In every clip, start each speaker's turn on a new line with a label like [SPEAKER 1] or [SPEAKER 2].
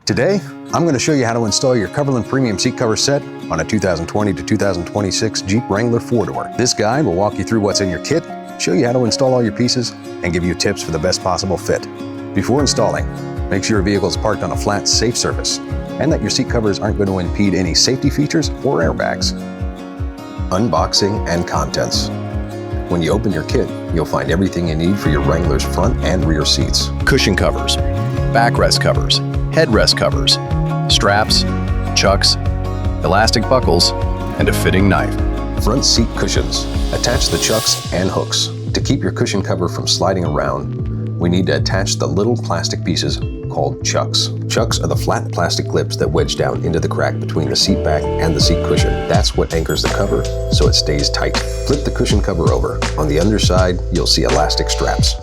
[SPEAKER 1] Today, I'm going to show you how to install your Coverland Premium Seat Cover set on a 2020 to 2026 Jeep Wrangler 4-door. This guide will walk you through what's in your kit, show you how to install all your pieces, and give you tips for the best possible fit. Before installing, make sure your vehicle is parked on a flat, safe surface, and that your seat covers aren't going to impede any safety features or airbags. Unboxing and contents. When you open your kit, you'll find everything you need for your Wrangler's front and rear seats.
[SPEAKER 2] Cushion covers, backrest covers, headrest covers, straps, chucks, elastic buckles, and a fitting knife.
[SPEAKER 1] Front seat cushions. Attach the chucks and hooks. To keep your cushion cover from sliding around, we need to attach the little plastic pieces called chucks. Chucks are the flat plastic clips that wedge down into the crack between the seat back and the seat cushion. That's what anchors the cover so it stays tight. Flip the cushion cover over. On the underside, you'll see elastic straps.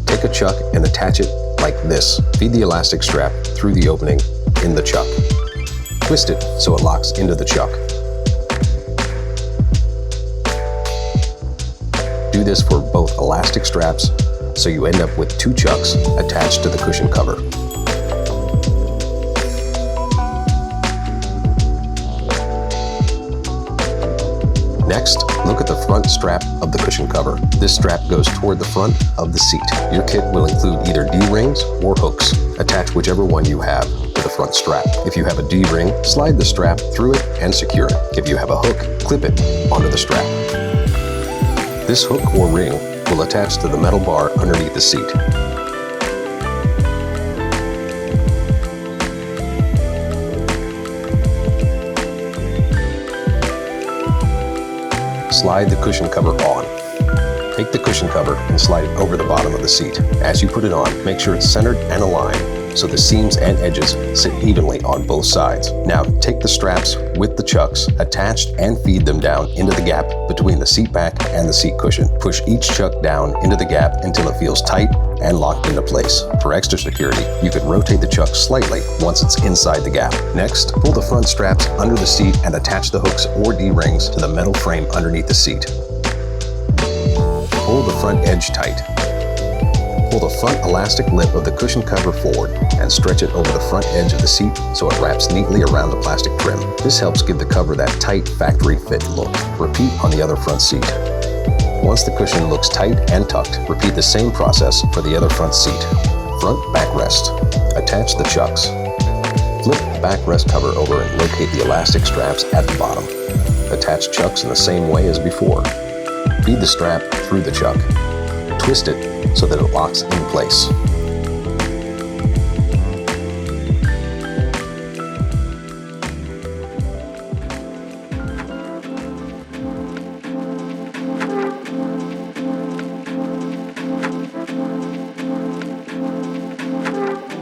[SPEAKER 1] Take a chuck and attach it like this. Feed the elastic strap through the opening in the chuck. Twist it so it locks into the chuck. Do this for both elastic straps so you end up with two chucks attached to the cushion cover. Next, look at the front strap of the cushion cover. This strap goes toward the front of the seat. Your kit will include either D-rings or hooks. Attach whichever one you have to the front strap. If you have a D-ring, slide the strap through it and secure it. If you have a hook, clip it onto the strap. This hook or ring will attach to the metal bar underneath the seat. Slide the cushion cover on. Take the cushion cover and slide it over the bottom of the seat. As you put it on, make sure it's centered and aligned so the seams and edges sit evenly on both sides. Now take the straps with the chucks attached and feed them down into the gap between the seat back and the seat cushion. Push each chuck down into the gap until it feels tight and locked into place. For extra security, you can rotate the chuck slightly once it's inside the gap. Next, pull the front straps under the seat and attach the hooks or D-rings to the metal frame underneath the seat. Pull the front edge tight. Pull the front elastic lip of the cushion cover forward and stretch it over the front edge of the seat so it wraps neatly around the plastic trim. This helps give the cover that tight factory fit look. Repeat on the other front seat. Once the cushion looks tight and tucked, repeat the same process for the other front seat. Front backrest. Attach the chucks. Flip the backrest cover over and locate the elastic straps at the bottom. Attach chucks in the same way as before. Feed the strap through the chuck. Twist it so that it locks in place.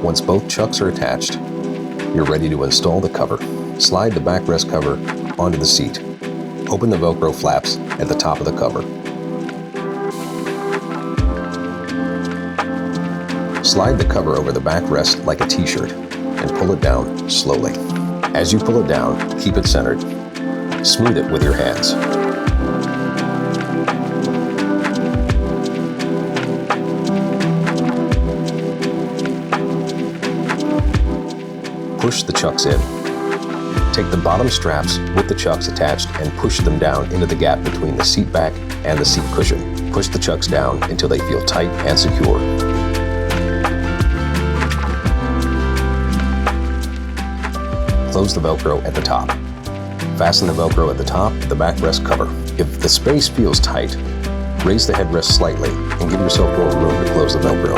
[SPEAKER 1] Once both chucks are attached, you're ready to install the cover. Slide the backrest cover onto the seat. Open the Velcro flaps at the top of the cover. Slide the cover over the backrest like a t-shirt and pull it down slowly. As you pull it down, keep it centered. Smooth it with your hands. Push the chucks in. Take the bottom straps with the chucks attached and push them down into the gap between the seat back and the seat cushion. Push the chucks down until they feel tight and secure. Close the Velcro at the top. Fasten the Velcro at the top of the backrest cover. If the space feels tight, raise the headrest slightly and give yourself more room to close the Velcro.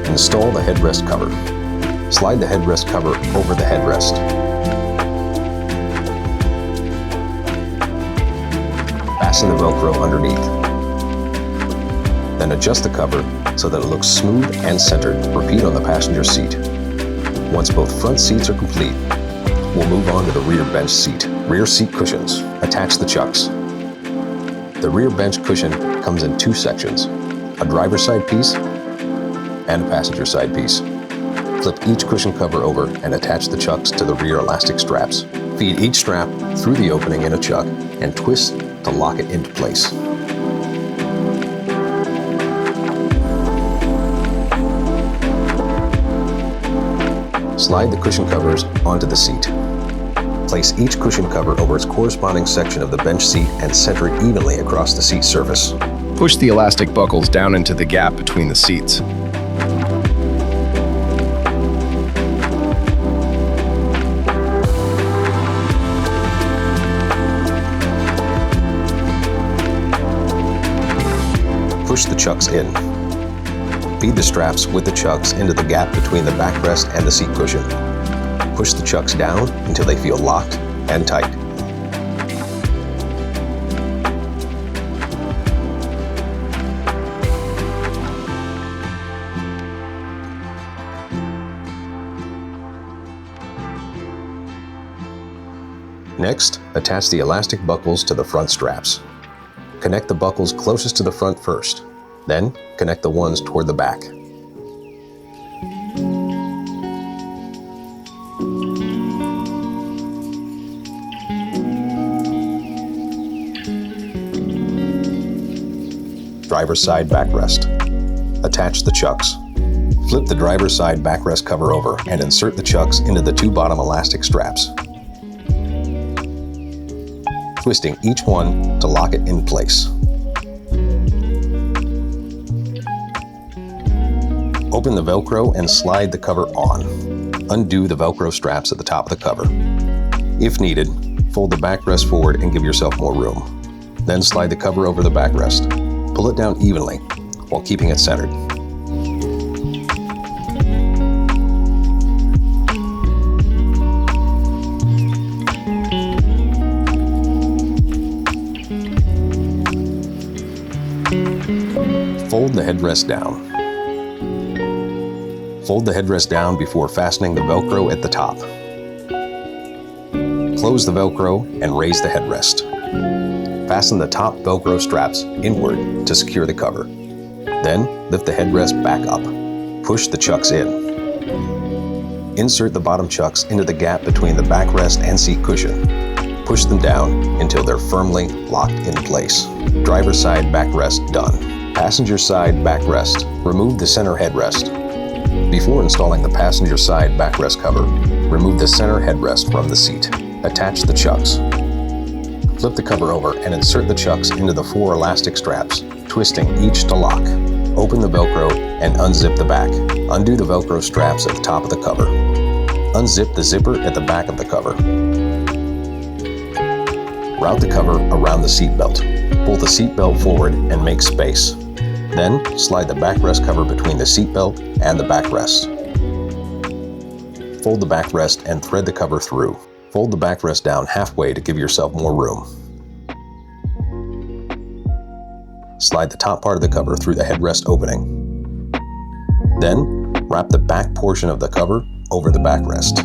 [SPEAKER 1] Install the headrest cover. Slide the headrest cover over the headrest. Fasten the Velcro underneath. Then adjust the cover so that it looks smooth and centered. Repeat on the passenger seat. Once both front seats are complete, we'll move on to the rear bench seat. Rear seat cushions. Attach the chucks. The rear bench cushion comes in two sections, a driver's side piece and a passenger side piece. Flip each cushion cover over and attach the chucks to the rear elastic straps. Feed each strap through the opening in a chuck and twist to lock it into place. Slide the cushion covers onto the seat. Place each cushion cover over its corresponding section of the bench seat and center it evenly across the seat surface.
[SPEAKER 2] Push the elastic buckles down into the gap between the seats.
[SPEAKER 1] Push the chucks in. Feed the straps with the chucks into the gap between the backrest and the seat cushion. Push the chucks down until they feel locked and tight. Next, attach the elastic buckles to the front straps. Connect the buckles closest to the front first, then connect the ones toward the back. Driver's side backrest. Attach the chucks. Flip the driver's side backrest cover over and insert the chucks into the two bottom elastic straps, twisting each one to lock it in place. Open the Velcro and slide the cover on. Undo the Velcro straps at the top of the cover. If needed, fold the backrest forward and give yourself more room. Then slide the cover over the backrest. Pull it down evenly while keeping it centered. Fold the headrest down. Fold the headrest down before fastening the Velcro at the top. Close the Velcro and raise the headrest. Fasten the top Velcro straps inward to secure the cover. Then lift the headrest back up. Push the chucks in. Insert the bottom chucks into the gap between the backrest and seat cushion. Push them down until they're firmly locked in place. Driver's side backrest done. Passenger side backrest. Remove the center headrest. Before installing the passenger side backrest cover, remove the center headrest from the seat. Attach the chucks. Flip the cover over and insert the chucks into the 4 elastic straps, twisting each to lock. Open the Velcro and unzip the back. Undo the Velcro straps at the top of the cover. Unzip the zipper at the back of the cover. Route the cover around the seat belt. Pull the seat belt forward and make space. Then slide the backrest cover between the seat belt and the backrest. Fold the backrest and thread the cover through. Fold the backrest down halfway to give yourself more room. Slide the top part of the cover through the headrest opening. Then wrap the back portion of the cover over the backrest.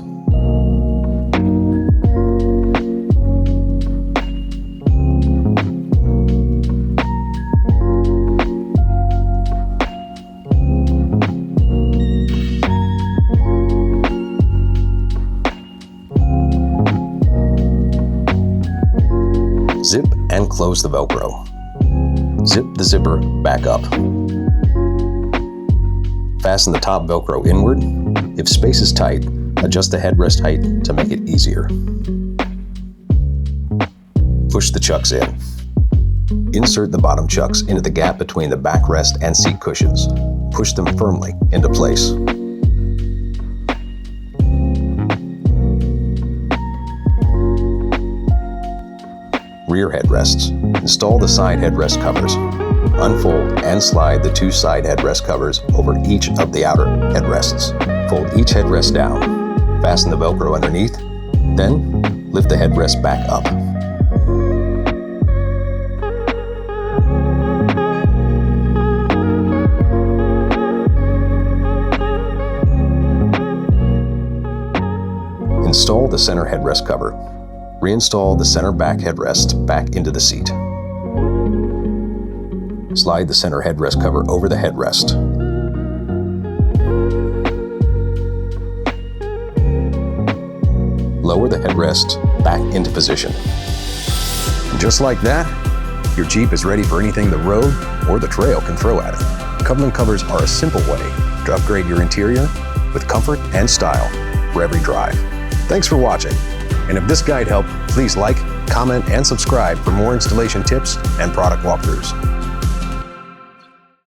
[SPEAKER 1] Zip and close the Velcro. Zip the zipper back up. Fasten the top Velcro inward. If space is tight, adjust the headrest height to make it easier. Push the chucks in. Insert the bottom chucks into the gap between the backrest and seat cushions. Push them firmly into place. Rear headrests. Install the side headrest covers. Unfold and slide the 2 side headrest covers over each of the outer headrests. Fold each headrest down. Fasten the Velcro underneath. Then lift the headrest back up. Install the center headrest cover. Reinstall the center back headrest back into the seat. Slide the center headrest cover over the headrest. Lower the headrest back into position. And just like that, your Jeep is ready for anything the road or the trail can throw at it. Coverland covers are a simple way to upgrade your interior with comfort and style for every drive. Thanks for watching. And if this guide helped, please like, comment, and subscribe for more installation tips and product walkthroughs.